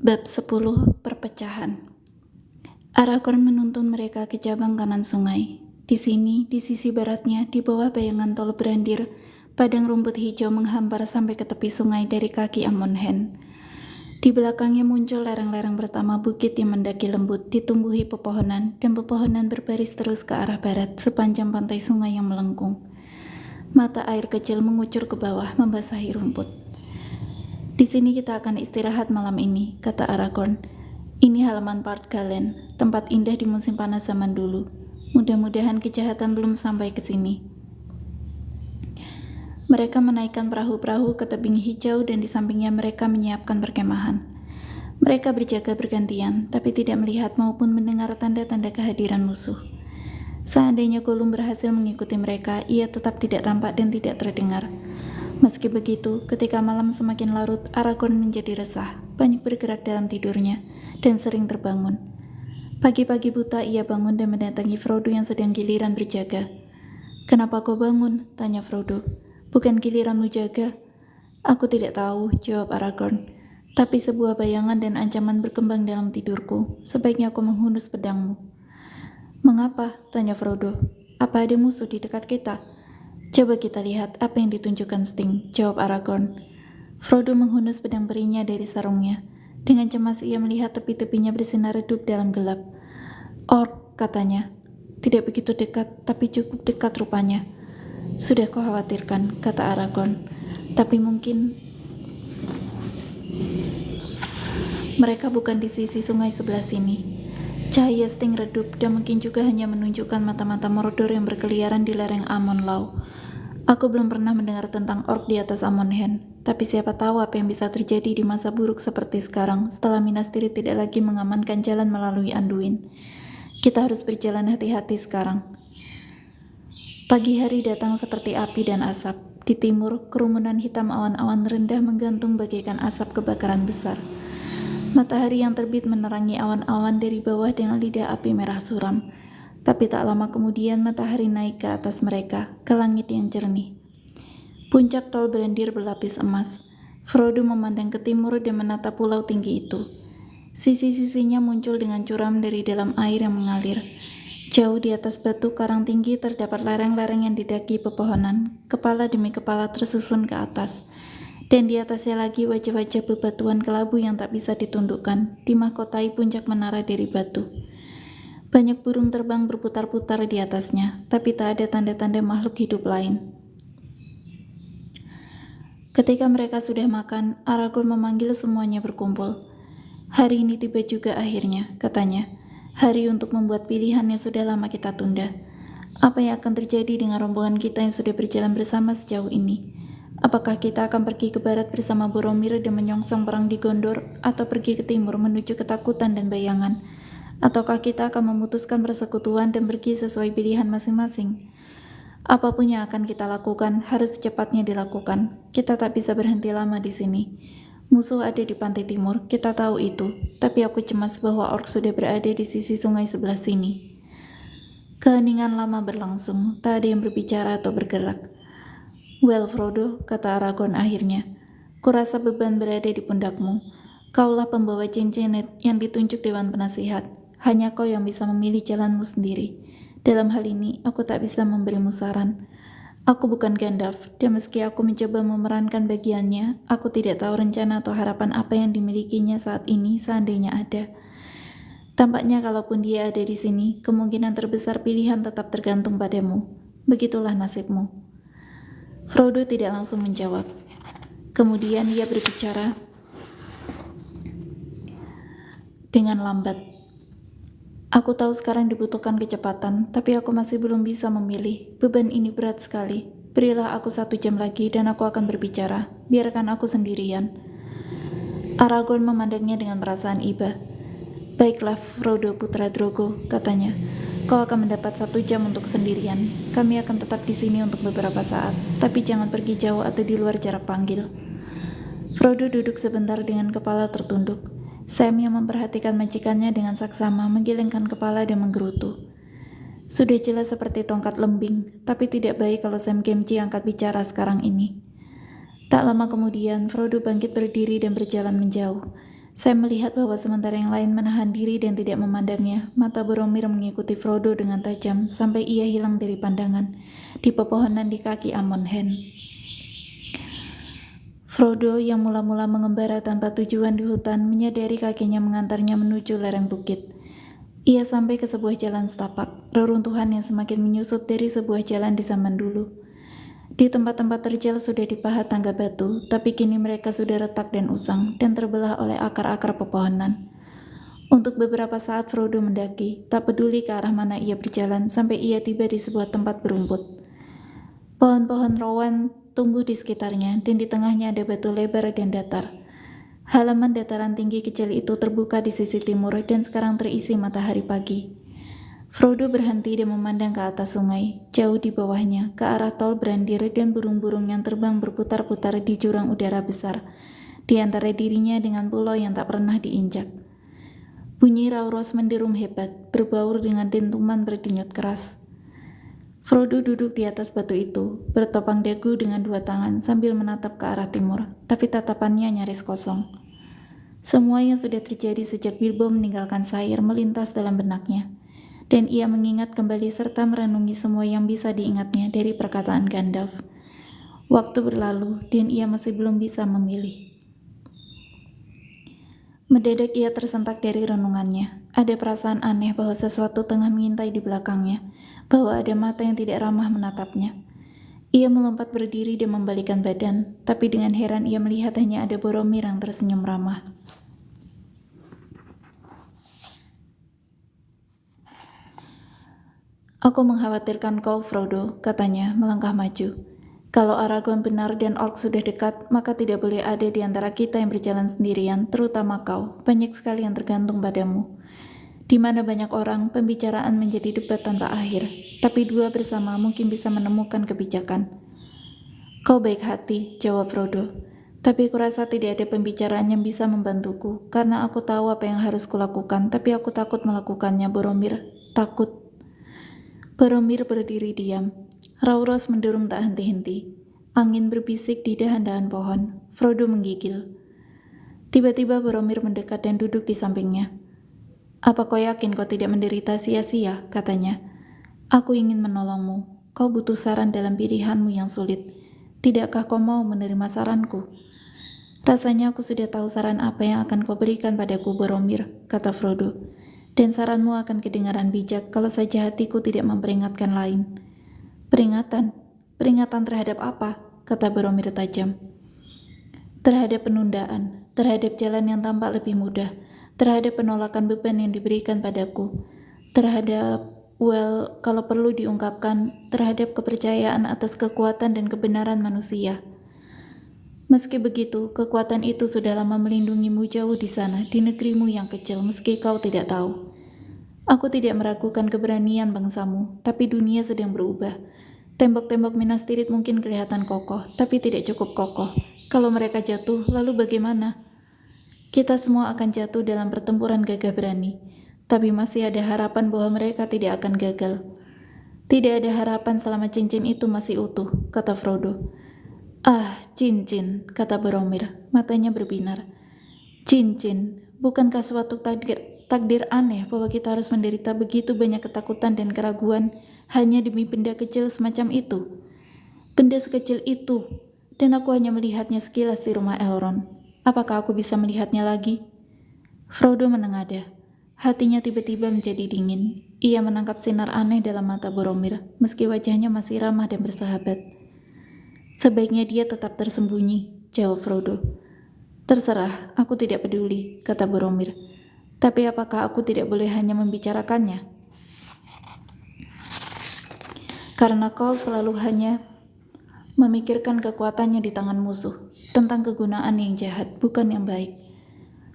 Bab 10 Perpecahan. Aragorn menuntun mereka ke cabang kanan sungai. Di sini, di sisi baratnya, di bawah bayangan Tol Brandir, padang rumput hijau menghampar sampai ke tepi sungai dari kaki Amon Hen. Di belakangnya muncul lereng-lereng pertama bukit yang mendaki lembut, ditumbuhi pepohonan, dan pepohonan berbaris terus ke arah barat sepanjang pantai sungai yang melengkung. Mata air kecil mengucur ke bawah, membasahi rumput. Di sini kita akan istirahat malam ini, kata Aragorn. Ini halaman Part Galen, tempat indah di musim panas zaman dulu. Mudah-mudahan kejahatan belum sampai ke sini. Mereka menaikkan perahu-perahu ke tebing hijau dan di sampingnya mereka menyiapkan perkemahan. Mereka berjaga bergantian, tapi tidak melihat maupun mendengar tanda-tanda kehadiran musuh. Seandainya Gollum berhasil mengikuti mereka, ia tetap tidak tampak dan tidak terdengar. Meski begitu, ketika malam semakin larut, Aragorn menjadi resah, banyak bergerak dalam tidurnya, dan sering terbangun. Pagi-pagi buta ia bangun dan mendatangi Frodo yang sedang giliran berjaga. "Kenapa kau bangun?" tanya Frodo. "Bukan giliranmu jaga." "Aku tidak tahu," jawab Aragorn. "Tapi sebuah bayangan dan ancaman berkembang dalam tidurku. Sebaiknya aku menghunus pedangmu." "Mengapa?" tanya Frodo. "Apa ada musuh di dekat kita?" "Coba kita lihat apa yang ditunjukkan Sting," jawab Aragorn. Frodo menghunus pedang perinya dari sarungnya. Dengan cemas ia melihat tepi-tepinya bersinar redup dalam gelap. "Orc," katanya. "Tidak begitu dekat, tapi cukup dekat rupanya." "Sudah kau khawatirkan," kata Aragorn. "Tapi mungkin mereka bukan di sisi sungai sebelah sini." Cahaya Sting redup dan mungkin juga hanya menunjukkan mata-mata Mordor yang berkeliaran di lereng Amon Law. "Aku belum pernah mendengar tentang orc di atas Amon Hen, tapi siapa tahu apa yang bisa terjadi di masa buruk seperti sekarang setelah Minas Tirith tidak lagi mengamankan jalan melalui Anduin. Kita harus berjalan hati-hati sekarang." Pagi hari datang seperti api dan asap. Di timur, kerumunan hitam awan-awan rendah menggantung bagaikan asap kebakaran besar. Matahari yang terbit menerangi awan-awan dari bawah dengan lidah api merah suram. Tapi tak lama kemudian matahari naik ke atas mereka, ke langit yang jernih. Puncak Tol Brandir berlapis emas. Frodo memandang ke timur dan menatap pulau tinggi itu. Sisi-sisinya muncul dengan curam dari dalam air yang mengalir. Jauh di atas batu karang tinggi terdapat lereng-lereng yang didaki pepohonan, kepala demi kepala tersusun ke atas. Dan di atasnya lagi wajah-wajah bebatuan kelabu yang tak bisa ditundukkan, dimahkotai puncak menara dari batu. Banyak burung terbang berputar-putar di atasnya, tapi tak ada tanda-tanda makhluk hidup lain. Ketika mereka sudah makan, Aragorn memanggil semuanya berkumpul. "Hari ini tiba juga akhirnya," katanya. "Hari untuk membuat pilihan yang sudah lama kita tunda. Apa yang akan terjadi dengan rombongan kita yang sudah berjalan bersama sejauh ini? Apakah kita akan pergi ke barat bersama Boromir dan menyongsong perang di Gondor, atau pergi ke timur menuju ketakutan dan bayangan? Ataukah kita akan memutuskan persekutuan dan pergi sesuai pilihan masing-masing? Apapun yang akan kita lakukan harus secepatnya dilakukan. Kita tak bisa berhenti lama di sini. Musuh ada di pantai timur, kita tahu itu, tapi aku cemas bahwa orc sudah berada di sisi sungai sebelah sini." Keheningan lama berlangsung, tak ada yang berbicara atau bergerak. "Well, Frodo," kata Aragorn akhirnya, "kurasa beban berada di pundakmu. Kaulah pembawa cincin yang ditunjuk Dewan Penasihat. Hanya kau yang bisa memilih jalanmu sendiri. Dalam hal ini, aku tak bisa memberimu saran. Aku bukan Gandalf, dan meski aku mencoba memerankan bagiannya, aku tidak tahu rencana atau harapan apa yang dimilikinya saat ini seandainya ada. Tampaknya kalaupun dia ada di sini, kemungkinan terbesar pilihan tetap tergantung padamu. Begitulah nasibmu." Frodo tidak langsung menjawab. Kemudian ia berbicara dengan lambat. "Aku tahu sekarang dibutuhkan kecepatan, tapi aku masih belum bisa memilih. Beban ini berat sekali. Berilah aku 1 jam lagi dan aku akan berbicara. Biarkan aku sendirian." Aragorn memandangnya dengan perasaan iba. "Baiklah, Frodo putra Drogo," katanya. "Kau akan mendapat 1 jam untuk sendirian. Kami akan tetap di sini untuk beberapa saat, tapi jangan pergi jauh atau di luar jarak panggil." Frodo duduk sebentar dengan kepala tertunduk. Sam yang memperhatikan majikannya dengan saksama menggelengkan kepala dan menggerutu. Sudah jelas seperti tongkat lembing, tapi tidak baik kalau Sam Gamgee angkat bicara sekarang ini. Tak lama kemudian, Frodo bangkit berdiri dan berjalan menjauh. Sam melihat bahwa sementara yang lain menahan diri dan tidak memandangnya, mata Boromir mengikuti Frodo dengan tajam sampai ia hilang dari pandangan di pepohonan di kaki Amon Hen. Frodo yang mula-mula mengembara tanpa tujuan di hutan menyadari kakinya mengantarnya menuju lereng bukit. Ia sampai ke sebuah jalan setapak, reruntuhan yang semakin menyusut dari sebuah jalan di zaman dulu. Di tempat-tempat terjal sudah dipahat tangga batu, tapi kini mereka sudah retak dan usang dan terbelah oleh akar-akar pepohonan. Untuk beberapa saat Frodo mendaki, tak peduli ke arah mana ia berjalan sampai ia tiba di sebuah tempat berumput. Pohon-pohon rowan tumbuh di sekitarnya dan di tengahnya ada batu lebar dan datar. Halaman dataran tinggi kecil itu terbuka di sisi timur dan sekarang terisi matahari pagi. Frodo berhenti dan memandang ke atas sungai, jauh di bawahnya, ke arah tol Brandir dan burung-burung yang terbang berputar-putar di jurang udara besar, di antara dirinya dengan pulau yang tak pernah diinjak. Bunyi Rauros menderum hebat, berbaur dengan dentuman berdenyut keras. Frodo duduk di atas batu itu, bertopang dagu dengan dua tangan sambil menatap ke arah timur, tapi tatapannya nyaris kosong. Semua yang sudah terjadi sejak Bilbo meninggalkan Shire melintas dalam benaknya, dan ia mengingat kembali serta merenungi semua yang bisa diingatnya dari perkataan Gandalf. Waktu berlalu, dan ia masih belum bisa memilih. Mendadak ia tersentak dari renungannya. Ada perasaan aneh bahwa sesuatu tengah mengintai di belakangnya, bahwa ada mata yang tidak ramah menatapnya. Ia melompat berdiri dan membalikkan badan, tapi dengan heran ia melihat hanya ada Boromir yang tersenyum ramah. "Aku mengkhawatirkan kau, Frodo," katanya, melangkah maju. "Kalau Aragorn benar dan Orc sudah dekat, maka tidak boleh ada di antara kita yang berjalan sendirian, terutama kau. Banyak sekali yang tergantung padamu. Di mana banyak orang, pembicaraan menjadi debat tanpa akhir. Tapi dua bersama mungkin bisa menemukan kebijakan." "Kau baik hati," jawab Frodo. "Tapi kurasa tidak ada pembicaraan yang bisa membantuku, karena aku tahu apa yang harus kulakukan, tapi aku takut melakukannya, Boromir. Takut." Boromir berdiri diam. Rauros menderum tak henti-henti. Angin berbisik di dahan-dahan pohon. Frodo menggigil. Tiba-tiba Boromir mendekat dan duduk di sampingnya. "Apa kau yakin kau tidak menderita sia-sia?" katanya. "Aku ingin menolongmu. Kau butuh saran dalam pilihanmu yang sulit. Tidakkah kau mau menerima saranku?" "Rasanya aku sudah tahu saran apa yang akan kau berikan padaku, Boromir," kata Frodo. "Dan saranmu akan kedengaran bijak kalau saja hatiku tidak memperingatkan lain." "Peringatan? Peringatan terhadap apa?" kata Boromir tajam. "Terhadap penundaan, terhadap jalan yang tampak lebih mudah, terhadap penolakan beban yang diberikan padaku, terhadap, kalau perlu diungkapkan, terhadap kepercayaan atas kekuatan dan kebenaran manusia. Meski begitu, kekuatan itu sudah lama melindungimu jauh di sana, di negerimu yang kecil, meski kau tidak tahu. Aku tidak meragukan keberanian bangsamu, tapi dunia sedang berubah. Tembok-tembok Minas Tirith mungkin kelihatan kokoh, tapi tidak cukup kokoh. Kalau mereka jatuh, lalu bagaimana? Kita semua akan jatuh dalam pertempuran gagah berani, tapi masih ada harapan bahwa mereka tidak akan gagal. Tidak ada harapan selama cincin itu masih utuh, kata Frodo. "Ah, cincin," kata Boromir, matanya berbinar. "Cincin, bukankah suatu takdir aneh bahwa kita harus menderita begitu banyak ketakutan dan keraguan hanya demi benda kecil semacam itu? Benda sekecil itu, dan aku hanya melihatnya sekilas di rumah Elrond. Apakah aku bisa melihatnya lagi?" Frodo menengadah. Hatinya tiba-tiba menjadi dingin. Ia menangkap sinar aneh dalam mata Boromir, meski wajahnya masih ramah dan bersahabat. "Sebaiknya dia tetap tersembunyi," jawab Frodo. "Terserah, aku tidak peduli," kata Boromir. "Tapi apakah aku tidak boleh hanya membicarakannya? Karena kau selalu hanya memikirkan kekuatannya di tangan musuh, tentang kegunaan yang jahat, bukan yang baik.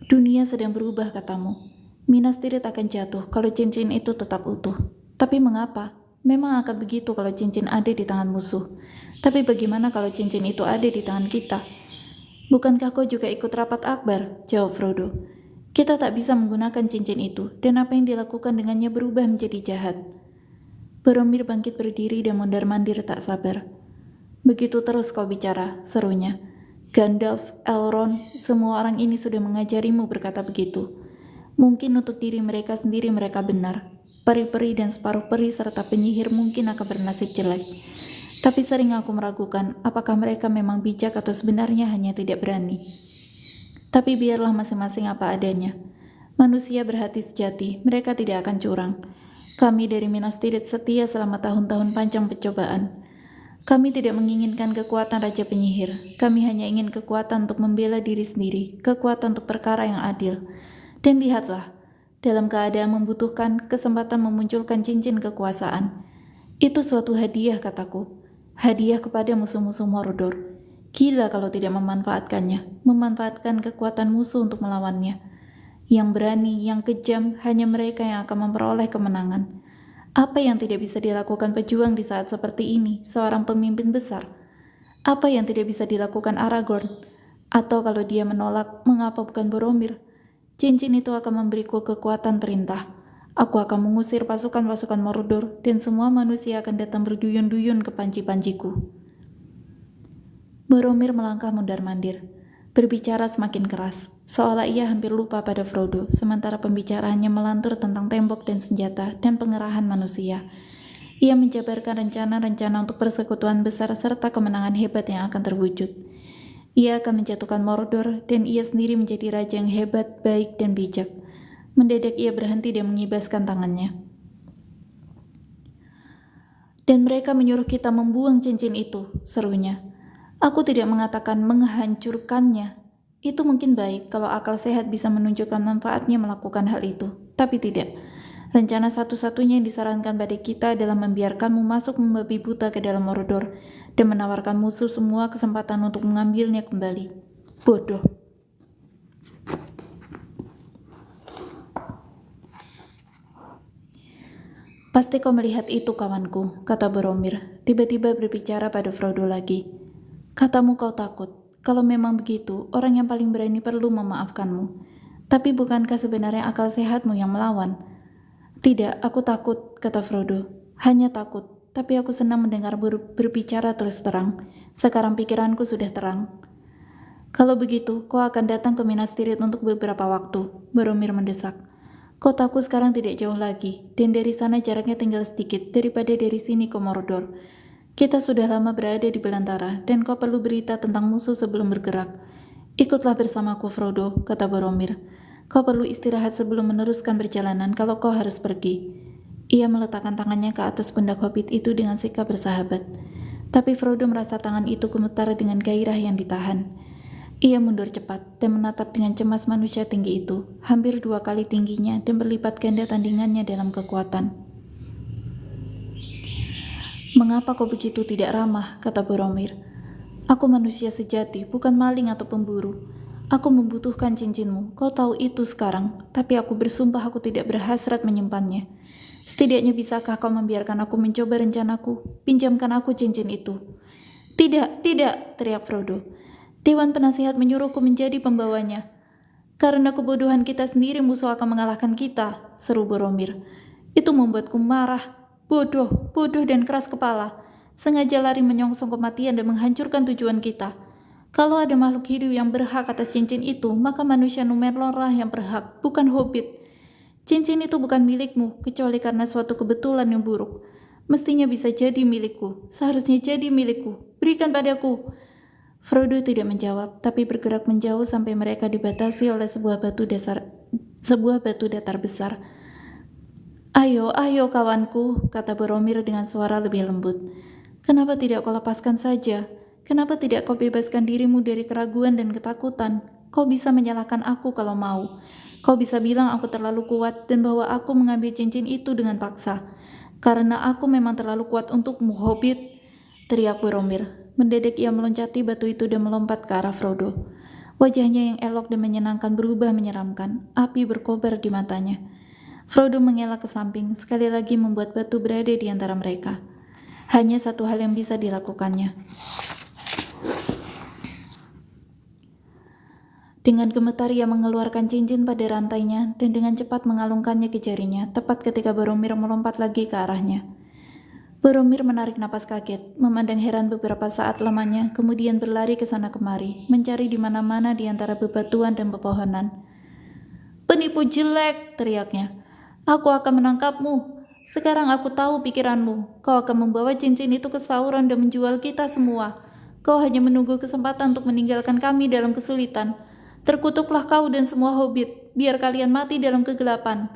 Dunia sedang berubah, katamu. Minas Tirith akan jatuh kalau cincin itu tetap utuh. Tapi mengapa? Memang akan begitu kalau cincin ada di tangan musuh. Tapi bagaimana kalau cincin itu ada di tangan kita? Bukankah kau juga ikut rapat akbar?" jawab Frodo. "Kita tak bisa menggunakan cincin itu, dan apa yang dilakukan dengannya berubah menjadi jahat." Boromir bangkit berdiri dan mondar-mandir tak sabar. "Begitu terus kau bicara," serunya. Gandalf, Elrond, semua orang ini sudah mengajarimu berkata begitu. Mungkin untuk diri mereka sendiri mereka benar. Peri-peri dan separuh peri serta penyihir mungkin akan bernasib jelek. Tapi sering aku meragukan apakah mereka memang bijak atau sebenarnya hanya tidak berani. Tapi biarlah masing-masing apa adanya. Manusia berhati sejati, mereka tidak akan curang. Kami dari Minas Tirith setia selama tahun-tahun panjang pencobaan. Kami tidak menginginkan kekuatan Raja Penyihir. Kami hanya ingin kekuatan untuk membela diri sendiri, kekuatan untuk perkara yang adil. Dan lihatlah, dalam keadaan membutuhkan kesempatan memunculkan cincin kekuasaan. Itu suatu hadiah, kataku. Hadiah kepada musuh-musuh Mordor. Gila kalau tidak memanfaatkannya, memanfaatkan kekuatan musuh untuk melawannya. Yang berani, yang kejam, hanya mereka yang akan memperoleh kemenangan. Apa yang tidak bisa dilakukan pejuang di saat seperti ini, seorang pemimpin besar? Apa yang tidak bisa dilakukan Aragorn? Atau kalau dia menolak, mengapa bukan Boromir? Cincin itu akan memberiku kekuatan perintah. Aku akan mengusir pasukan-pasukan Mordor, dan semua manusia akan datang berduyun-duyun ke panci-panciku. Boromir melangkah mundar-mandir, berbicara semakin keras, seolah ia hampir lupa pada Frodo, sementara pembicaraannya melantur tentang tembok dan senjata dan pengerahan manusia. Ia menjabarkan rencana-rencana untuk persekutuan besar serta kemenangan hebat yang akan terwujud. Ia akan menjatuhkan Mordor, dan ia sendiri menjadi raja yang hebat, baik, dan bijak. Mendadak ia berhenti dan mengibaskan tangannya. Dan mereka menyuruh kita membuang cincin itu, serunya. Aku tidak mengatakan menghancurkannya. Itu mungkin baik kalau akal sehat bisa menunjukkan manfaatnya melakukan hal itu. Tapi tidak. Rencana satu-satunya yang disarankan pada kita adalah membiarkanmu masuk membabi buta ke dalam Mordor dan menawarkan musuh semua kesempatan untuk mengambilnya kembali. Bodoh. Pasti kau melihat itu, kawanku, kata Boromir, tiba-tiba berbicara pada Frodo lagi. Katamu kau takut. Kalau memang begitu, orang yang paling berani perlu memaafkanmu. Tapi bukankah sebenarnya akal sehatmu yang melawan? Tidak, aku takut, kata Frodo. Hanya takut, tapi aku senang mendengar berbicara terus terang. Sekarang pikiranku sudah terang. Kalau begitu, kau akan datang ke Minas Tirith untuk beberapa waktu, Boromir mendesak. Kotaku sekarang tidak jauh lagi, dan dari sana jaraknya tinggal sedikit daripada dari sini ke Mordor. Kita sudah lama berada di belantara, dan kau perlu berita tentang musuh sebelum bergerak. Ikutlah bersamaku, Frodo, kata Boromir. Kau perlu istirahat sebelum meneruskan perjalanan kalau kau harus pergi. Ia meletakkan tangannya ke atas pundak Hobbit itu dengan sikap bersahabat. Tapi Frodo merasa tangan itu gemetar dengan gairah yang ditahan. Ia mundur cepat dan menatap dengan cemas manusia tinggi itu, hampir 2 kali tingginya dan berlipat ganda tandingannya dalam kekuatan. Mengapa kau begitu tidak ramah, kata Boromir. Aku manusia sejati, bukan maling atau pemburu. Aku membutuhkan cincinmu, kau tahu itu sekarang, tapi aku bersumpah aku tidak berhasrat menyimpannya. Setidaknya bisakah kau membiarkan aku mencoba rencanaku? Pinjamkan aku cincin itu. Tidak, tidak, teriak Frodo. Dewan Penasihat menyuruhku menjadi pembawanya. Karena kebodohan kita sendiri musuh akan mengalahkan kita, seru Boromir. Itu membuatku marah. Bodoh, bodoh dan keras kepala. Sengaja lari menyongsong kematian dan menghancurkan tujuan kita. Kalau ada makhluk hidup yang berhak atas cincin itu, maka manusia Númenor lah yang berhak, bukan Hobbit. Cincin itu bukan milikmu, kecuali karena suatu kebetulan yang buruk. Mestinya bisa jadi milikku, seharusnya jadi milikku. Berikan padaku. Frodo tidak menjawab, tapi bergerak menjauh sampai mereka dibatasi oleh sebuah batu datar besar. Ayo, ayo kawanku, kata Boromir dengan suara lebih lembut. Kenapa tidak kau lepaskan saja? Kenapa tidak kau bebaskan dirimu dari keraguan dan ketakutan? Kau bisa menyalahkan aku kalau mau. Kau bisa bilang aku terlalu kuat dan bahwa aku mengambil cincin itu dengan paksa. Karena aku memang terlalu kuat untukmu, Hobbit, teriak Boromir. Mendadak ia meloncati batu itu dan melompat ke arah Frodo. Wajahnya yang elok dan menyenangkan berubah menyeramkan. Api berkobar di matanya. Frodo mengelak ke samping, sekali lagi membuat batu berada di antara mereka. Hanya satu hal yang bisa dilakukannya. Dengan gemetar ia mengeluarkan cincin pada rantainya dan dengan cepat mengalungkannya ke jarinya, tepat ketika Boromir melompat lagi ke arahnya. Boromir menarik napas kaget, memandang heran beberapa saat lamanya, kemudian berlari ke sana kemari, mencari di mana-mana di antara bebatuan dan pepohonan. "Penipu jelek!" teriaknya. "Aku akan menangkapmu. Sekarang aku tahu pikiranmu. Kau akan membawa cincin itu ke Sauron dan menjual kita semua. Kau hanya menunggu kesempatan untuk meninggalkan kami dalam kesulitan. Terkutuklah kau dan semua hobbit, biar kalian mati dalam kegelapan."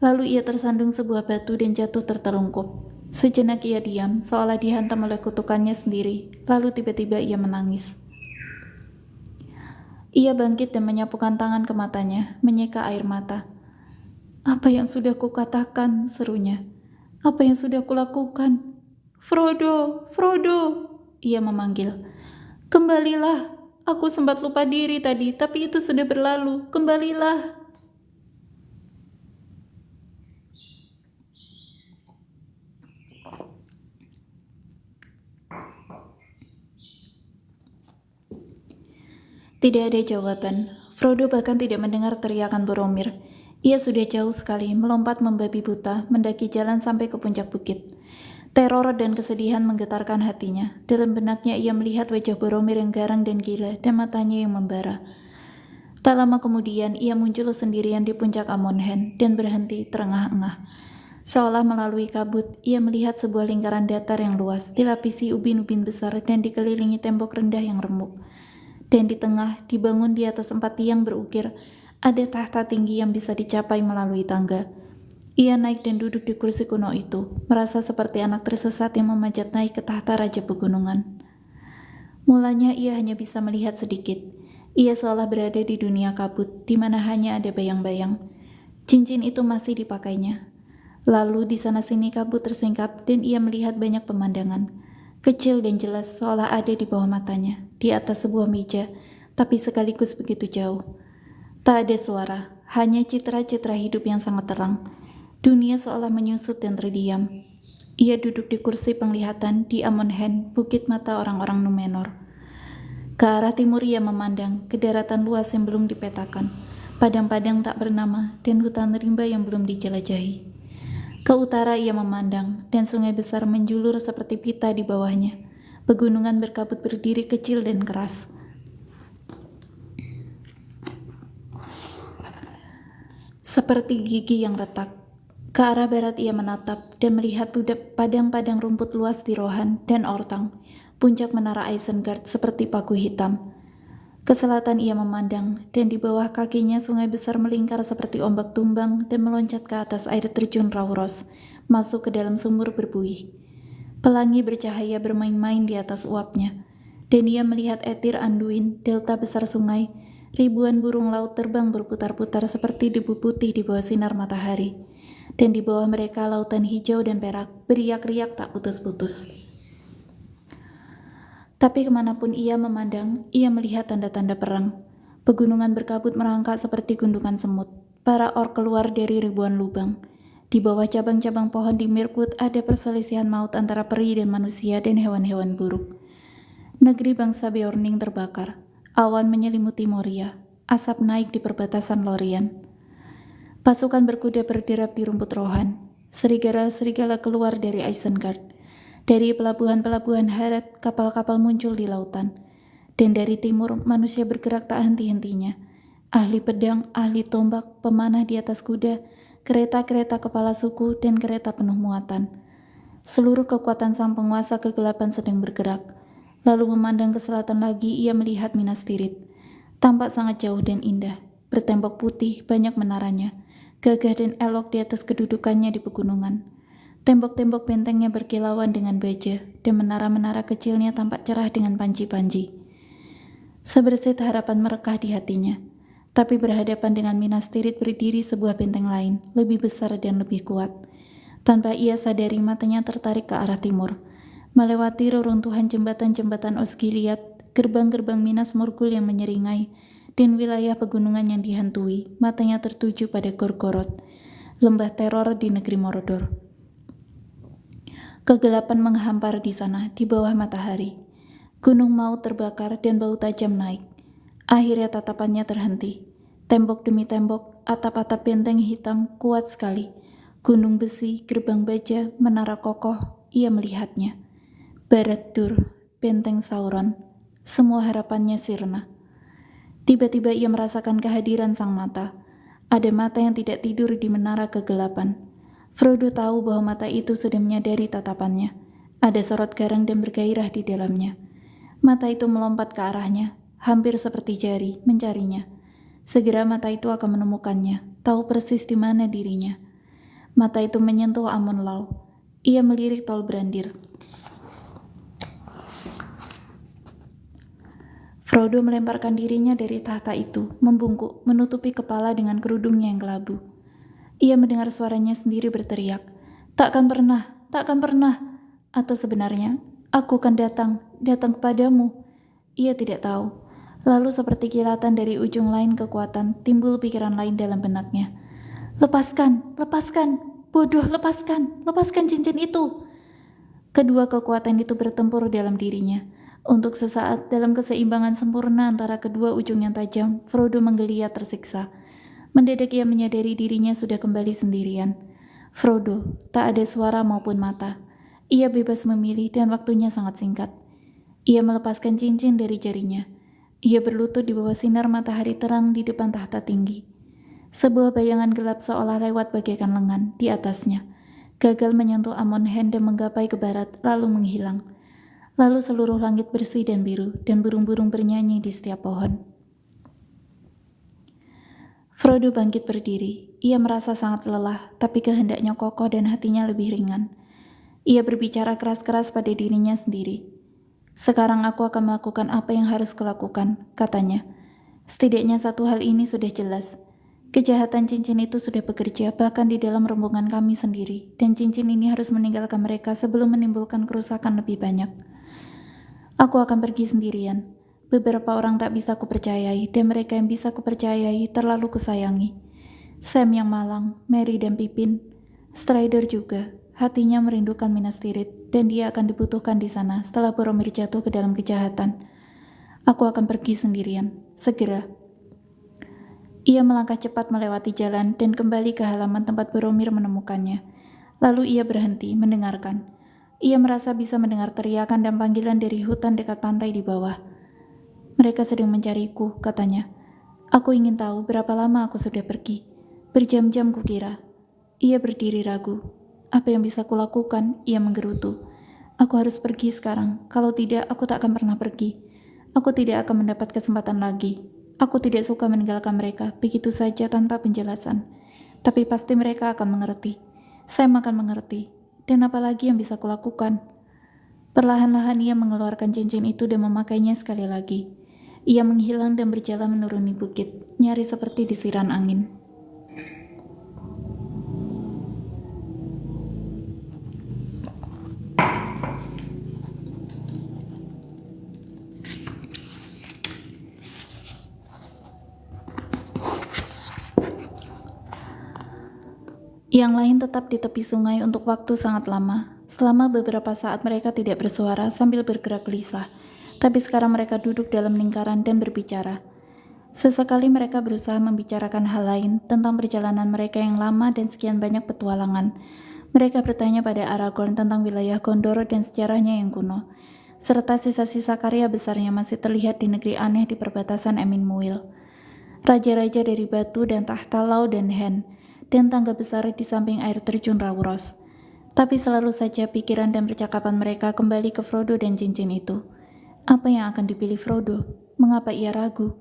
Lalu ia tersandung sebuah batu dan jatuh tertelungkup. Sejenak ia diam, seolah dihantam oleh kutukannya sendiri. Lalu tiba-tiba ia menangis. Ia bangkit dan menyapukan tangan ke matanya, menyeka air mata. "Apa yang sudah kukatakan?" serunya. "Apa yang sudah kulakukan? Frodo, Frodo!" ia memanggil. "Kembalilah. Aku sempat lupa diri tadi, tapi itu sudah berlalu. Kembalilah." Tidak ada jawaban. Frodo bahkan tidak mendengar teriakan Boromir. Ia sudah jauh sekali, melompat membabi buta, mendaki jalan sampai ke puncak bukit. Teror dan kesedihan menggetarkan hatinya. Dalam benaknya ia melihat wajah Boromir yang garang dan gila, dan matanya yang membara. Tak lama kemudian, ia muncul sendirian di puncak Amonhen, dan berhenti terengah-engah. Seolah melalui kabut, ia melihat sebuah lingkaran datar yang luas, dilapisi ubin-ubin besar dan dikelilingi tembok rendah yang remuk. Dan di tengah, dibangun di atas 4 tiang berukir, ada tahta tinggi yang bisa dicapai melalui tangga. Ia naik dan duduk di kursi kuno itu, merasa seperti anak tersesat yang memanjat naik ke tahta Raja Pegunungan. Mulanya ia hanya bisa melihat sedikit. Ia seolah berada di dunia kabut, di mana hanya ada bayang-bayang. Cincin itu masih dipakainya. Lalu di sana-sini kabut tersingkap dan ia melihat banyak pemandangan. Kecil dan jelas seolah ada di bawah matanya, di atas sebuah meja, tapi sekaligus begitu jauh. Tak ada suara, hanya citra-citra hidup yang sangat terang. Dunia seolah menyusut dan terdiam. Ia duduk di kursi penglihatan di Amonhen, bukit mata orang-orang Númenor. Ke arah timur ia memandang, ke daratan luas yang belum dipetakan, padang-padang tak bernama, dan hutan rimba yang belum dijelajahi. Ke utara ia memandang, dan sungai besar menjulur seperti pita di bawahnya. Pegunungan berkabut berdiri kecil dan keras. Seperti gigi yang retak. Ke arah barat ia menatap dan melihat padang-padang rumput luas di Rohan dan Ortang. Puncak menara Isengard seperti paku hitam. Ke selatan ia memandang, dan di bawah kakinya sungai besar melingkar seperti ombak tumbang dan meloncat ke atas air terjun Rauros, masuk ke dalam sumur berbuih. Pelangi bercahaya bermain-main di atas uapnya, dan ia melihat Etir Anduin, delta besar sungai, ribuan burung laut terbang berputar-putar seperti debu putih di bawah sinar matahari, dan di bawah mereka lautan hijau dan perak beriak-riak tak putus-putus. Tapi kemanapun ia memandang, ia melihat tanda-tanda perang. Pegunungan berkabut merangkak seperti gundukan semut. Para orc keluar dari ribuan lubang. Di bawah cabang-cabang pohon di Mirkwood ada perselisihan maut antara peri dan manusia dan hewan-hewan buruk. Negeri bangsa Beorning terbakar. Awan menyelimuti Moria. Asap naik di perbatasan Lorien. Pasukan berkuda berderap di rumput Rohan. Serigala-serigala keluar dari Isengard. Dari pelabuhan-pelabuhan Harad, kapal-kapal muncul di lautan. Dan dari timur, manusia bergerak tak henti-hentinya. Ahli pedang, ahli tombak, pemanah di atas kuda, kereta-kereta kepala suku, dan kereta penuh muatan. Seluruh kekuatan sang penguasa kegelapan sedang bergerak. Lalu memandang ke selatan lagi, ia melihat Minas Tirith. Tampak sangat jauh dan indah. Bertembok putih, banyak menaranya. Gagah dan elok di atas kedudukannya di pegunungan. Tembok-tembok bentengnya berkilauan dengan baja, dan menara-menara kecilnya tampak cerah dengan panji-panji. Sebersit harapan merekah di hatinya, tapi berhadapan dengan Minas Tirith berdiri sebuah benteng lain, lebih besar dan lebih kuat. Tanpa ia sadari, matanya tertarik ke arah timur, melewati reruntuhan jembatan-jembatan Osgiliath, gerbang-gerbang Minas Morgul yang menyeringai, dan wilayah pegunungan yang dihantui. Matanya tertuju pada Gorgoroth, lembah teror di negeri Mordor. Kegelapan menghampar di sana, di bawah matahari. Gunung maut terbakar dan bau tajam naik. Akhirnya tatapannya terhenti. Tembok demi tembok, atap-atap benteng hitam kuat sekali. Gunung besi, gerbang baja, menara kokoh, ia melihatnya. Barad-dûr, benteng Sauron, semua harapannya sirna. Tiba-tiba ia merasakan kehadiran sang mata. Ada mata yang tidak tidur di menara kegelapan. Frodo tahu bahwa mata itu sudah menyadari tatapannya. Ada sorot garang dan bergairah di dalamnya. Mata itu melompat ke arahnya, hampir seperti jari, mencarinya. Segera mata itu akan menemukannya, tahu persis di mana dirinya. Mata itu menyentuh Amon Lâw. Ia melirik Tol Brandir. Frodo melemparkan dirinya dari tahta itu, membungkuk, menutupi kepala dengan kerudungnya yang kelabu. Ia mendengar suaranya sendiri berteriak, takkan pernah, atau sebenarnya, aku akan datang kepadamu. Ia tidak tahu. Lalu seperti kilatan dari ujung lain kekuatan, timbul pikiran lain dalam benaknya. Lepaskan, bodoh, lepaskan cincin itu. Kedua kekuatan itu bertempur dalam dirinya. Untuk sesaat, dalam keseimbangan sempurna antara kedua ujung yang tajam, Frodo menggeliat tersiksa. Mendadak ia menyadari dirinya sudah kembali sendirian. Frodo, tak ada suara maupun mata. Ia bebas memilih dan waktunya sangat singkat. Ia melepaskan cincin dari jarinya. Ia berlutut di bawah sinar matahari terang di depan tahta tinggi. Sebuah bayangan gelap seolah lewat bagaikan lengan di atasnya. Gagal menyentuh Amon Hen dan menggapai ke barat, lalu menghilang. Lalu seluruh langit bersih dan biru, dan burung-burung bernyanyi di setiap pohon. Frodo bangkit berdiri. Ia merasa sangat lelah, tapi kehendaknya kokoh dan hatinya lebih ringan. Ia berbicara keras-keras pada dirinya sendiri. Sekarang aku akan melakukan apa yang harus kulakukan, katanya. Setidaknya satu hal ini sudah jelas. Kejahatan cincin itu sudah bekerja bahkan di dalam rombongan kami sendiri, dan cincin ini harus meninggalkan mereka sebelum menimbulkan kerusakan lebih banyak. Aku akan pergi sendirian. Beberapa orang tak bisa kupercayai, dan mereka yang bisa kupercayai terlalu kusayangi. Sam yang malang, Merry dan Pippin, Strider juga. Hatinya merindukan Minas Tirith, dan dia akan dibutuhkan di sana setelah Boromir jatuh ke dalam kejahatan. Aku akan pergi sendirian, segera. Ia melangkah cepat melewati jalan dan kembali ke halaman tempat Boromir menemukannya. Lalu ia berhenti, mendengarkan. Ia merasa bisa mendengar teriakan dan panggilan dari hutan dekat pantai di bawah. Mereka sedang mencariku, katanya. Aku ingin tahu berapa lama aku sudah pergi. Berjam-jam kukira. Ia berdiri ragu. Apa yang bisa kulakukan? Ia menggerutu. Aku harus pergi sekarang. Kalau tidak, aku tak akan pernah pergi. Aku tidak akan mendapat kesempatan lagi. Aku tidak suka meninggalkan mereka begitu saja tanpa penjelasan. Tapi pasti mereka akan mengerti. Saya akan mengerti. Dan apalagi yang bisa kulakukan? Perlahan-lahan ia mengeluarkan cincin itu dan memakainya sekali lagi. Ia menghilang dan berjalan menuruni bukit, nyaris seperti disiram angin. Yang lain tetap di tepi sungai untuk waktu sangat lama. Selama beberapa saat mereka tidak bersuara sambil bergerak gelisah. Tapi sekarang mereka duduk dalam lingkaran dan berbicara. Sesekali mereka berusaha membicarakan hal lain tentang perjalanan mereka yang lama dan sekian banyak petualangan. Mereka bertanya pada Aragorn tentang wilayah Gondor dan sejarahnya yang kuno. Serta sisa-sisa karya besarnya masih terlihat di negeri aneh di perbatasan Emin Muil. Raja-raja dari batu dan tahta Lau dan Hen, dan tangga besar di samping air terjun Rauros. Tapi selalu saja pikiran dan percakapan mereka kembali ke Frodo dan cincin itu. Apa yang akan dipilih Frodo? Mengapa ia ragu?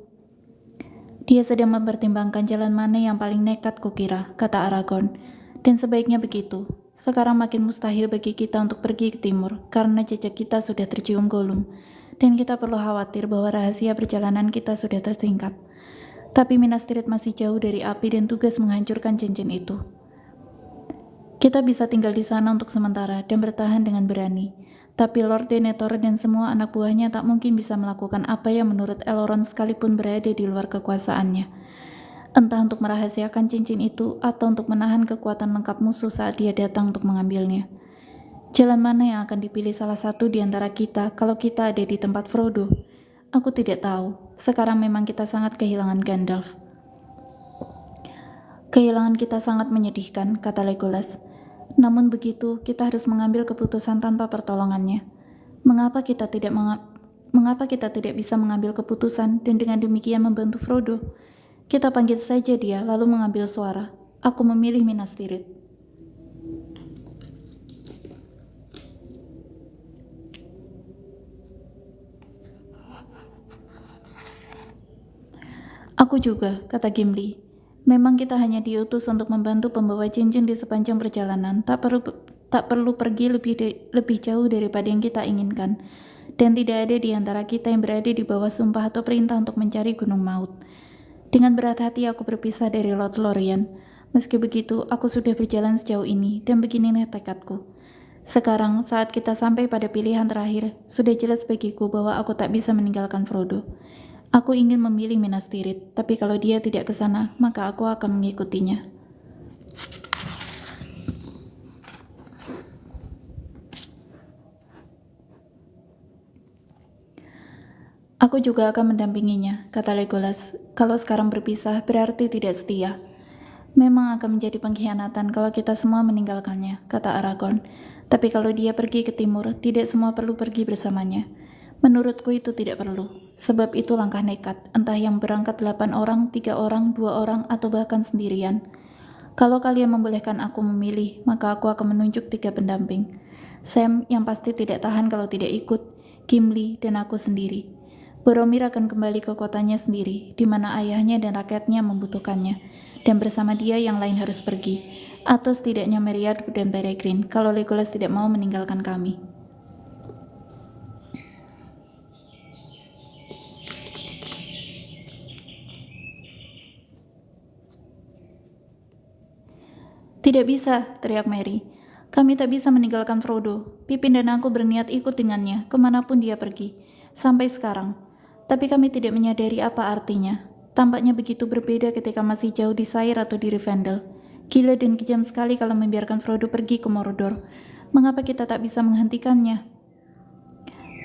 Dia sedang mempertimbangkan jalan mana yang paling nekat kukira, kata Aragorn. Dan sebaiknya begitu. Sekarang makin mustahil bagi kita untuk pergi ke timur, karena jejak kita sudah tercium Gollum. Dan kita perlu khawatir bahwa rahasia perjalanan kita sudah tersingkap. Tapi Minas Tirith masih jauh dari api dan tugas menghancurkan cincin itu. Kita bisa tinggal di sana untuk sementara dan bertahan dengan berani. Tapi Lord Denethor dan semua anak buahnya tak mungkin bisa melakukan apa yang menurut Elrond sekalipun berada di luar kekuasaannya. Entah untuk merahasiakan cincin itu atau untuk menahan kekuatan lengkap musuh saat dia datang untuk mengambilnya. Jalan mana yang akan dipilih salah satu di antara kita kalau kita ada di tempat Frodo? Aku tidak tahu. Sekarang memang kita sangat kehilangan Gandalf. Kehilangan kita sangat menyedihkan, kata Legolas. Namun begitu, kita harus mengambil keputusan tanpa pertolongannya. Mengapa kita tidak bisa mengambil keputusan dan dengan demikian membantu Frodo? Kita panggil saja dia, lalu mengambil suara. Aku memilih Minas Tirith. Aku juga, kata Gimli. Memang kita hanya diutus untuk membantu pembawa cincin di sepanjang perjalanan. Tak perlu pergi lebih jauh daripada yang kita inginkan. Dan tidak ada di antara kita yang berada di bawah sumpah atau perintah untuk mencari Gunung Maut. Dengan berat hati aku berpisah dari Lord Lorien. Meski begitu, aku sudah berjalan sejauh ini, dan beginilah tekadku. Sekarang, saat kita sampai pada pilihan terakhir, sudah jelas bagiku bahwa aku tak bisa meninggalkan Frodo. Aku ingin memilih Minas Tirith, tapi kalau dia tidak ke sana, maka aku akan mengikutinya. Aku juga akan mendampinginya, kata Legolas. Kalau sekarang berpisah, berarti tidak setia. Memang akan menjadi pengkhianatan kalau kita semua meninggalkannya, kata Aragorn. Tapi kalau dia pergi ke timur, tidak semua perlu pergi bersamanya. Menurutku itu tidak perlu, sebab itu langkah nekat, entah yang berangkat 8 orang, 3 orang, 2 orang, atau bahkan sendirian. Kalau kalian membolehkan aku memilih, maka aku akan menunjuk 3 pendamping. Sam yang pasti tidak tahan kalau tidak ikut, Gimli, dan aku sendiri. Boromir akan kembali ke kotanya sendiri, di mana ayahnya dan rakyatnya membutuhkannya, dan bersama dia yang lain harus pergi, atau setidaknya Meriadoc dan Peregrine, kalau Legolas tidak mau meninggalkan kami. Tidak bisa, teriak Merry. Kami tak bisa meninggalkan Frodo. Pippin dan aku berniat ikut dengannya, kemanapun dia pergi. Sampai sekarang. Tapi kami tidak menyadari apa artinya. Tampaknya begitu berbeda ketika masih jauh di Shire atau di Rivendell. Gila dan kejam sekali kalau membiarkan Frodo pergi ke Mordor. Mengapa kita tak bisa menghentikannya?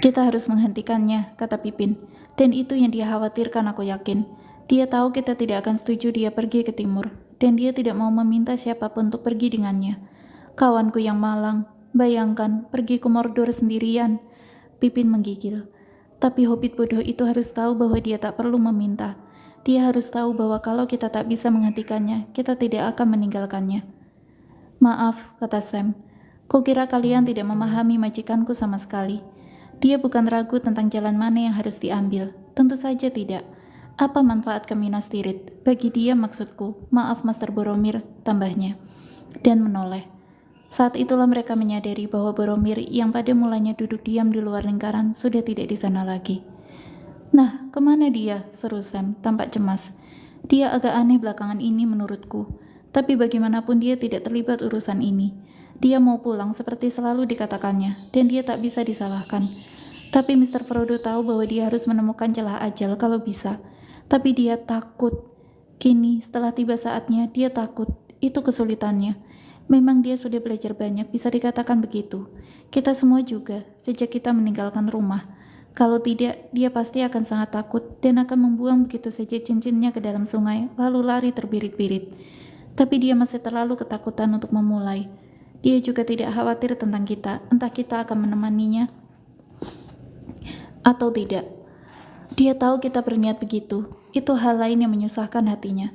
Kita harus menghentikannya, kata Pippin. Dan itu yang dia khawatirkan, aku yakin. Dia tahu kita tidak akan setuju dia pergi ke timur, dan dia tidak mau meminta siapapun untuk pergi dengannya. Kawanku yang malang, bayangkan pergi ke Mordor sendirian. Pippin menggigil. Tapi hobbit bodoh itu harus tahu bahwa dia tak perlu meminta. Dia harus tahu bahwa kalau kita tak bisa menghentikannya, kita tidak akan meninggalkannya. Maaf, kata Sam. Kukira kalian tidak memahami majikanku sama sekali. Dia bukan ragu tentang jalan mana yang harus diambil. Tentu saja tidak. Apa manfaat ke Minas Tirith? Bagi dia maksudku. Maaf Master Boromir, tambahnya. Dan menoleh. Saat itulah mereka menyadari bahwa Boromir yang pada mulanya duduk diam di luar lingkaran sudah tidak di sana lagi. Nah, kemana dia? Seru Sam, tampak cemas. Dia agak aneh belakangan ini menurutku. Tapi bagaimanapun dia tidak terlibat urusan ini. Dia mau pulang seperti selalu dikatakannya, dan dia tak bisa disalahkan. Tapi Mr. Frodo tahu bahwa dia harus menemukan celah ajal kalau bisa. Tapi dia takut. Kini, setelah tiba saatnya, dia takut. Itu kesulitannya. Memang dia sudah belajar banyak, bisa dikatakan begitu. Kita semua juga, sejak kita meninggalkan rumah. Kalau tidak, dia pasti akan sangat takut dan akan membuang begitu saja cincinnya ke dalam sungai, lalu lari terbirit-birit. Tapi dia masih terlalu ketakutan untuk memulai. Dia juga tidak khawatir tentang kita, entah kita akan menemaninya atau tidak. Dia tahu kita berniat begitu. Itu hal lain yang menyusahkan hatinya.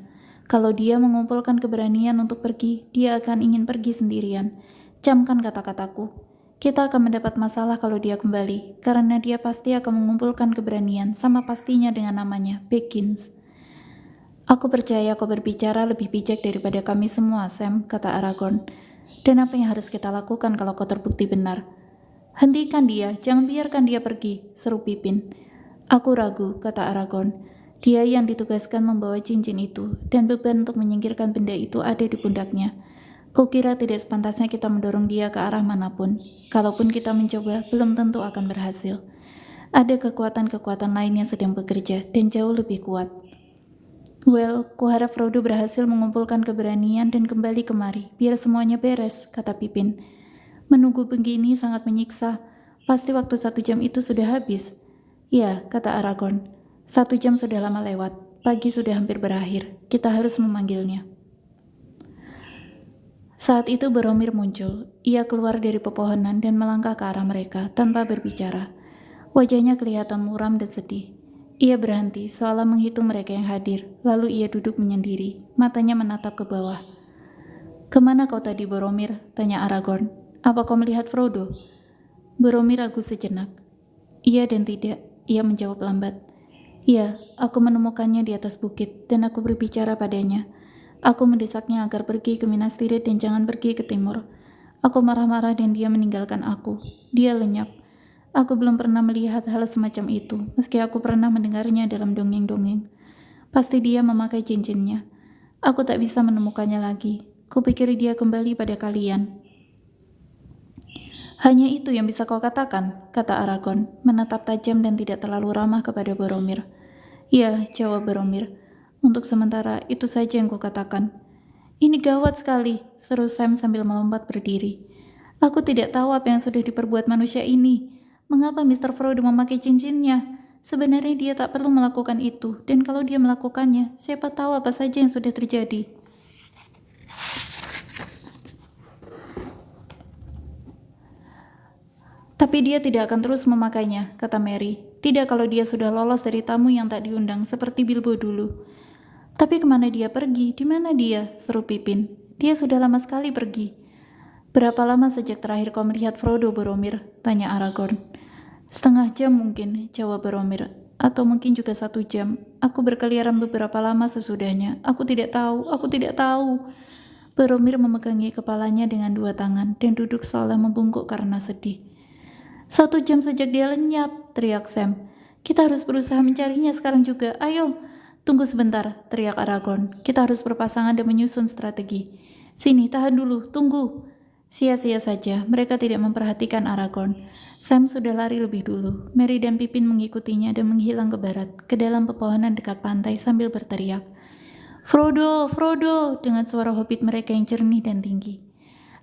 Kalau dia mengumpulkan keberanian untuk pergi, dia akan ingin pergi sendirian. Camkan kata-kataku. Kita akan mendapat masalah kalau dia kembali, karena dia pasti akan mengumpulkan keberanian, sama pastinya dengan namanya, Baggins. Aku percaya kau berbicara lebih bijak daripada kami semua, Sam, kata Aragorn. Dan apa yang harus kita lakukan kalau kau terbukti benar? Hentikan dia, jangan biarkan dia pergi, seru Pippin. Aku ragu, kata Aragorn. Dia yang ditugaskan membawa cincin itu, dan beban untuk menyingkirkan benda itu ada di pundaknya. Kukira tidak sepantasnya kita mendorong dia ke arah manapun. Kalaupun kita mencoba, belum tentu akan berhasil. Ada kekuatan-kekuatan lain yang sedang bekerja, dan jauh lebih kuat. Well, kuharap Frodo berhasil mengumpulkan keberanian dan kembali kemari, biar semuanya beres, kata Pippin. Menunggu begini sangat menyiksa. Pasti waktu 1 jam itu sudah habis. Ya, kata Aragorn. 1 jam sudah lama lewat. Pagi sudah hampir berakhir. Kita harus memanggilnya. Saat itu Boromir muncul. Ia keluar dari pepohonan dan melangkah ke arah mereka tanpa berbicara. Wajahnya kelihatan muram dan sedih. Ia berhenti, seolah menghitung mereka yang hadir. Lalu ia duduk menyendiri, matanya menatap ke bawah. "Kemana kau tadi, Boromir?" tanya Aragorn. "Apa kau melihat Frodo?" Boromir ragu sejenak. "Iya dan tidak," ia menjawab lambat. "Ya, aku menemukannya di atas bukit, dan aku berbicara padanya. Aku mendesaknya agar pergi ke Minas Tirith dan jangan pergi ke timur. Aku marah-marah dan dia meninggalkan aku. Dia lenyap. Aku belum pernah melihat hal semacam itu, meski aku pernah mendengarnya dalam dongeng-dongeng. Pasti dia memakai cincinnya. Aku tak bisa menemukannya lagi. Kupikir dia kembali pada kalian." "Hanya itu yang bisa kau katakan," kata Aragorn, menatap tajam dan tidak terlalu ramah kepada Boromir. "Ya," jawab Boromir. "Untuk sementara, itu saja yang kukatakan." "Ini gawat sekali," seru Sam sambil melompat berdiri. "Aku tidak tahu apa yang sudah diperbuat manusia ini. Mengapa Mr. Frodo memakai cincinnya? Sebenarnya dia tak perlu melakukan itu, dan kalau dia melakukannya, siapa tahu apa saja yang sudah terjadi." "Tapi dia tidak akan terus memakainya," kata Merry. "Tidak kalau dia sudah lolos dari tamu yang tak diundang, seperti Bilbo dulu." "Tapi kemana dia pergi? Di mana dia?" seru Pippin. "Dia sudah lama sekali pergi." "Berapa lama sejak terakhir kau melihat Frodo, Boromir?" tanya Aragorn. "Setengah jam mungkin," jawab Boromir. "Atau mungkin juga 1 jam. Aku berkeliaran beberapa lama sesudahnya. Aku tidak tahu, aku tidak tahu." Boromir memegangi kepalanya dengan 2 tangan dan duduk seolah membungkuk karena sedih. 1 jam sejak dia lenyap," teriak Sam. "Kita harus berusaha mencarinya sekarang juga. Ayo." "Tunggu sebentar," teriak Aragorn. "Kita harus berpasangan dan menyusun strategi." "Sini, tahan dulu, tunggu." Sia-sia saja, mereka tidak memperhatikan Aragorn. Sam sudah lari lebih dulu. Merry dan Pippin mengikutinya dan menghilang ke barat, ke dalam pepohonan dekat pantai sambil berteriak, "Frodo, Frodo!" dengan suara hobbit mereka yang jernih dan tinggi.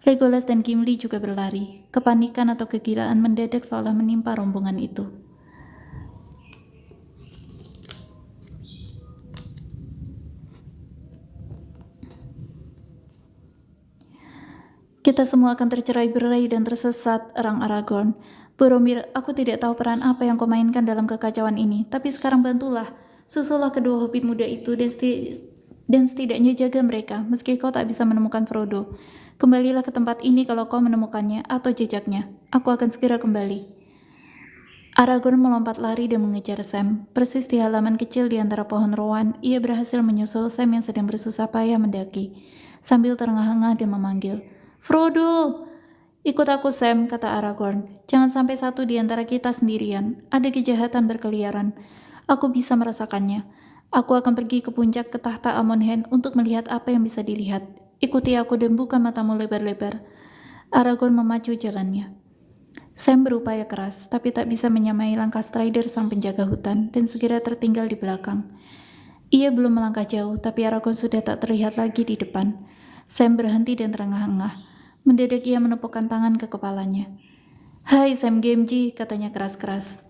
Legolas dan Gimli juga berlari. Kepanikan atau kegilaan mendadak seolah menimpa rombongan itu. "Kita semua akan tercerai-berai dan tersesat," erang Aragorn. "Boromir, aku tidak tahu peran apa yang kau mainkan dalam kekacauan ini, tapi sekarang bantulah. Susullah kedua hobbit muda itu dan setidaknya jaga mereka, meski kau tak bisa menemukan Frodo. Kembalilah ke tempat ini kalau kau menemukannya atau jejaknya. Aku akan segera kembali." Aragorn melompat lari dan mengejar Sam. Persis di halaman kecil di antara pohon rowan, ia berhasil menyusul Sam yang sedang bersusah payah mendaki, sambil terengah-engah dan memanggil, "Frodo!" "Ikut aku, Sam," kata Aragorn. "Jangan sampai satu di antara kita sendirian. Ada kejahatan berkeliaran. Aku bisa merasakannya. Aku akan pergi ke puncak ke tahta Amonhen untuk melihat apa yang bisa dilihat. Ikuti aku dan buka matamu lebar-lebar." Aragorn memacu jalannya. Sam berupaya keras, tapi tak bisa menyamai langkah Strider sang penjaga hutan dan segera tertinggal di belakang. Ia belum melangkah jauh, tapi Aragorn sudah tak terlihat lagi di depan. Sam berhenti dan terengah-engah. Mendadak ia menepukkan tangan ke kepalanya. "Hai Sam Gamgee," katanya keras-keras.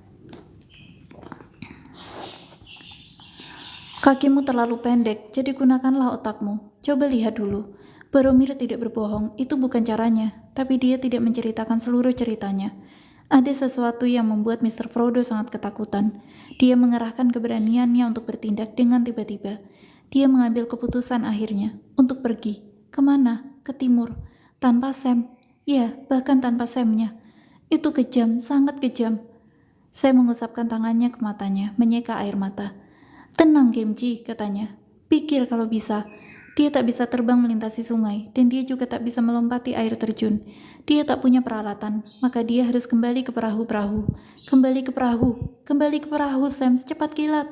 "Kakimu terlalu pendek, jadi gunakanlah otakmu. Coba lihat dulu." Boromir tidak berbohong, itu bukan caranya, tapi dia tidak menceritakan seluruh ceritanya. Ada sesuatu yang membuat Mr. Frodo sangat ketakutan. Dia mengerahkan keberaniannya untuk bertindak dengan tiba-tiba. Dia mengambil keputusan akhirnya, untuk pergi. Kemana? Ke timur. Tanpa Sam. Ya, bahkan tanpa Sam-nya. Itu kejam, sangat kejam. Saya mengusapkan tangannya ke matanya, menyeka air mata. "Tenang, Gamgee," katanya. "Pikir kalau bisa. Dia tak bisa terbang melintasi sungai, dan dia juga tak bisa melompati air terjun. Dia tak punya peralatan, maka dia harus kembali ke perahu-perahu. Kembali ke perahu, kembali ke perahu, Sam, secepat kilat."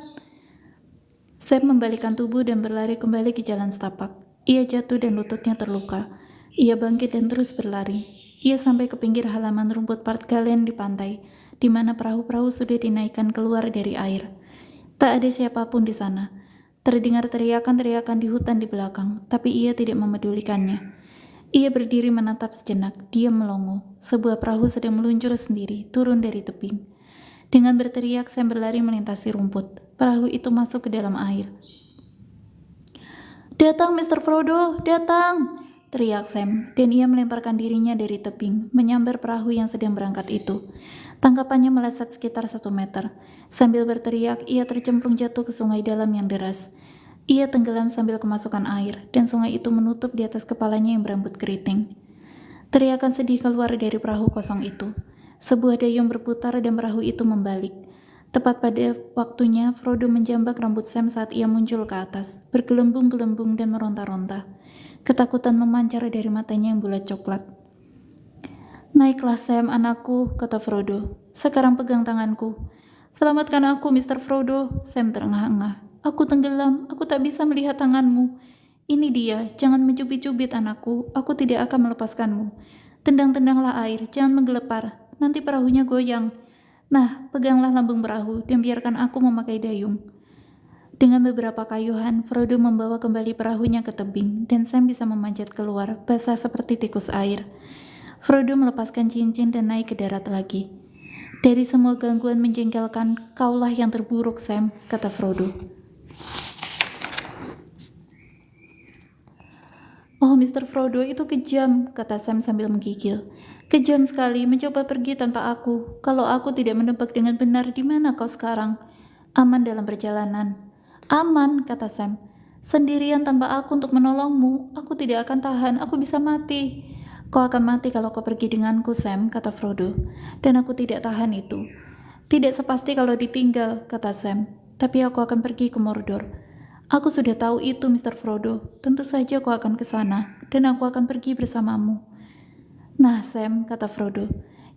Sam membalikkan tubuh dan berlari kembali ke jalan setapak. Ia jatuh dan lututnya terluka. Ia bangkit dan terus berlari. Ia sampai ke pinggir halaman rumput Partgalen di pantai, di mana perahu-perahu sudah dinaikkan keluar dari air. Tak ada siapapun di sana. Terdengar teriakan-teriakan di hutan di belakang, tapi ia tidak memedulikannya. Ia berdiri menatap sejenak, dia melongo. Sebuah perahu sedang meluncur sendiri, turun dari tebing. Dengan berteriak, Sam berlari melintasi rumput. Perahu itu masuk ke dalam air. "Datang, Mr. Frodo, datang!" teriak Sam, dan ia melemparkan dirinya dari tebing, menyambar perahu yang sedang berangkat itu. Tangkapannya meleset sekitar 1 meter. Sambil berteriak, ia tercemplung jatuh ke sungai dalam yang deras. Ia tenggelam sambil kemasukan air, dan sungai itu menutup di atas kepalanya yang berambut keriting. Teriakan sedih keluar dari perahu kosong itu. Sebuah dayung berputar dan perahu itu membalik. Tepat pada waktunya, Frodo menjambak rambut Sam saat ia muncul ke atas, bergelembung-gelembung dan meronta-ronta. Ketakutan memancar dari matanya yang bulat coklat. "Naiklah Sam, anakku," kata Frodo. "Sekarang pegang tanganku." "Selamatkan aku, Mr. Frodo," Sam terengah-engah. "Aku tenggelam, aku tak bisa melihat tanganmu." "Ini dia, jangan mencubit-cubit anakku, aku tidak akan melepaskanmu. Tendang-tendanglah air, jangan menggelepar, nanti perahunya goyang. Nah, peganglah lambung perahu dan biarkan aku memakai dayung." Dengan beberapa kayuhan, Frodo membawa kembali perahunya ke tebing, dan Sam bisa memanjat keluar, basah seperti tikus air. Frodo melepaskan cincin dan naik ke darat lagi. "Dari semua gangguan menjengkelkan, kaulah yang terburuk, Sam," kata Frodo. "Oh, Mr. Frodo, itu kejam," kata Sam sambil menggigil. "Kejam sekali mencoba pergi tanpa aku. Kalau aku tidak menebak dengan benar di mana kau sekarang." "Aman dalam perjalanan." "Aman," kata Sam. "Sendirian tanpa aku untuk menolongmu. Aku tidak akan tahan, aku bisa mati." "Kau akan mati kalau kau pergi denganku, Sam," kata Frodo. "Dan aku tidak tahan itu." "Tidak sepasti kalau ditinggal," kata Sam. "Tapi aku akan pergi ke Mordor." "Aku sudah tahu itu, Mr. Frodo. Tentu saja kau akan ke sana, dan aku akan pergi bersamamu." "Nah, Sam," kata Frodo,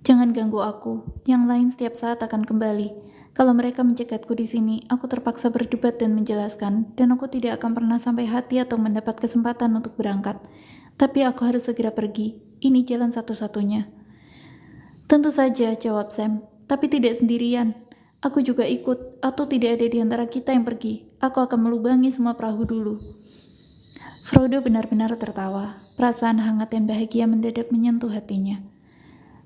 "jangan ganggu aku. Yang lain setiap saat akan kembali. Kalau mereka mencegatku di sini, aku terpaksa berdebat dan menjelaskan, dan aku tidak akan pernah sampai hati atau mendapat kesempatan untuk berangkat. Tapi aku harus segera pergi. Ini jalan satu-satunya." "Tentu saja," jawab Sam, "tapi tidak sendirian. Aku juga ikut, atau tidak ada di antara kita yang pergi. Aku akan melubangi semua perahu dulu." Frodo benar-benar tertawa. Perasaan hangat dan bahagia mendadak menyentuh hatinya.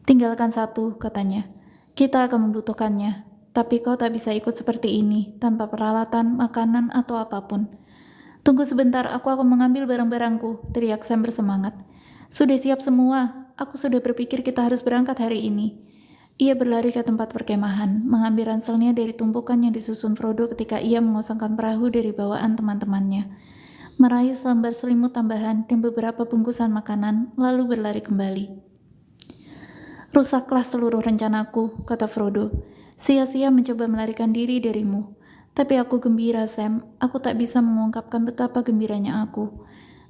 "Tinggalkan satu," katanya. "Kita akan membutuhkannya. Tapi kau tak bisa ikut seperti ini, tanpa peralatan, makanan, atau apapun." "Tunggu sebentar, aku akan mengambil barang-barangku," teriak Sam bersemangat. "Sudah siap semua. Aku sudah berpikir kita harus berangkat hari ini." Ia berlari ke tempat perkemahan, mengambil ranselnya dari tumpukan yang disusun Frodo ketika ia mengosongkan perahu dari bawaan teman-temannya, meraih selembar selimut tambahan dan beberapa bungkusan makanan, lalu berlari kembali. "Rusaklah seluruh rencanaku," kata Frodo. "Sia-sia mencoba melarikan diri darimu. Tapi aku gembira, Sam. Aku tak bisa mengungkapkan betapa gembiranya aku.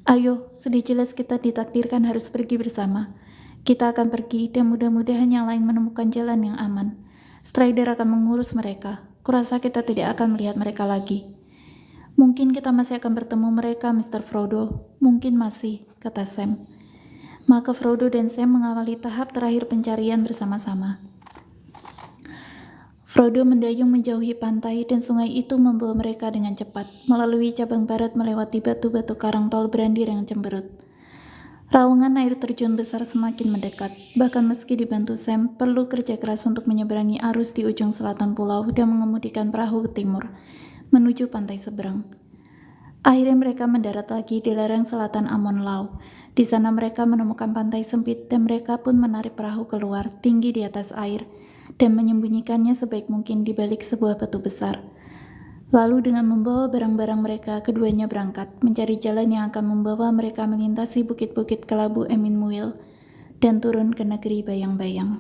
Ayo, sudah jelas kita ditakdirkan harus pergi bersama. Kita akan pergi dan mudah-mudahan yang lain menemukan jalan yang aman. Strider akan mengurus mereka. Kurasa kita tidak akan melihat mereka lagi." "Mungkin kita masih akan bertemu mereka, Mr. Frodo. Mungkin masih," kata Sam. Maka Frodo dan Sam mengawali tahap terakhir pencarian bersama-sama. Frodo mendayung menjauhi pantai dan sungai itu membawa mereka dengan cepat, melalui cabang barat melewati batu-batu karang tol Brandir yang cemberut. Raungan air terjun besar semakin mendekat, bahkan meski dibantu Sam, perlu kerja keras untuk menyeberangi arus di ujung selatan pulau dan mengemudikan perahu ke timur, menuju pantai seberang. Akhirnya mereka mendarat lagi di lereng selatan Amon Lau. Di sana mereka menemukan pantai sempit dan mereka pun menarik perahu keluar tinggi di atas air dan menyembunyikannya sebaik mungkin di balik sebuah batu besar. Lalu dengan membawa barang-barang mereka, keduanya berangkat mencari jalan yang akan membawa mereka melintasi bukit-bukit kelabu Emin Muil dan turun ke negeri bayang-bayang.